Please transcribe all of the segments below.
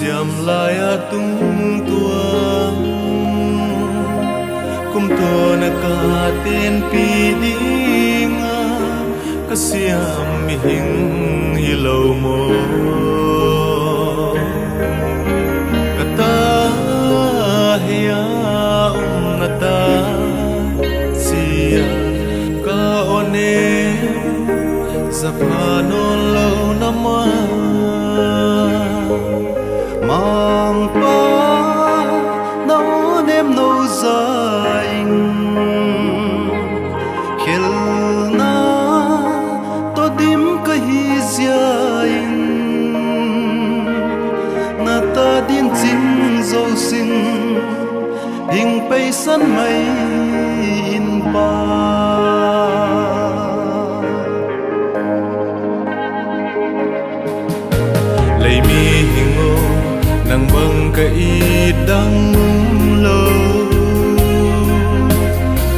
siam lai a tung tua kum tua na ka ten pi dinga ka siam mi hing hi lo mo ka ta hiya na ta sia ka one zapano lo na ma mang pa na nem no zaing khel na to dim ka hi ziaing na ta din chin zo sin hing pei san mai in pa lấy mi hingo nang bang ka idang lo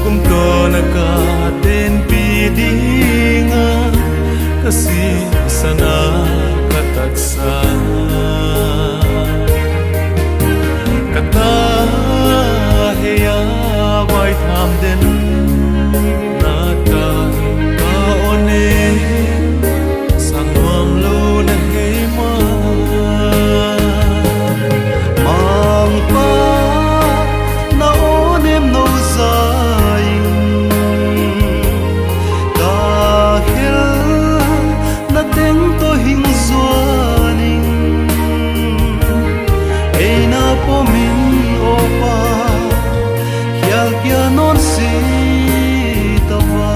kum to na ka ten pi dinga kasi sana kataksa kata heya vai tham den na ta ka one sangwam lo na hei ma mang pa na onem no zaing ka hel na teng to hing zuaning ei na po min opa hial kia non si tawa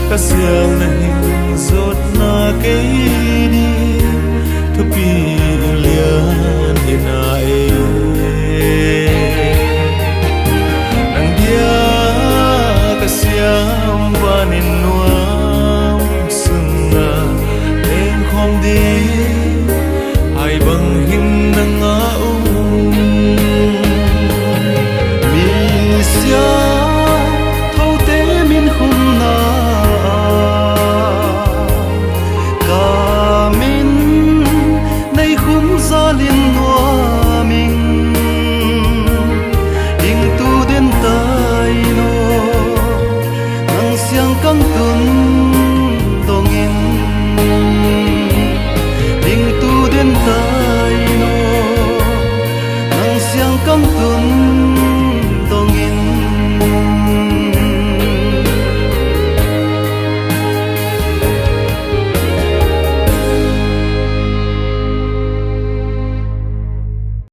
kasiang na hing zot na kay di tapi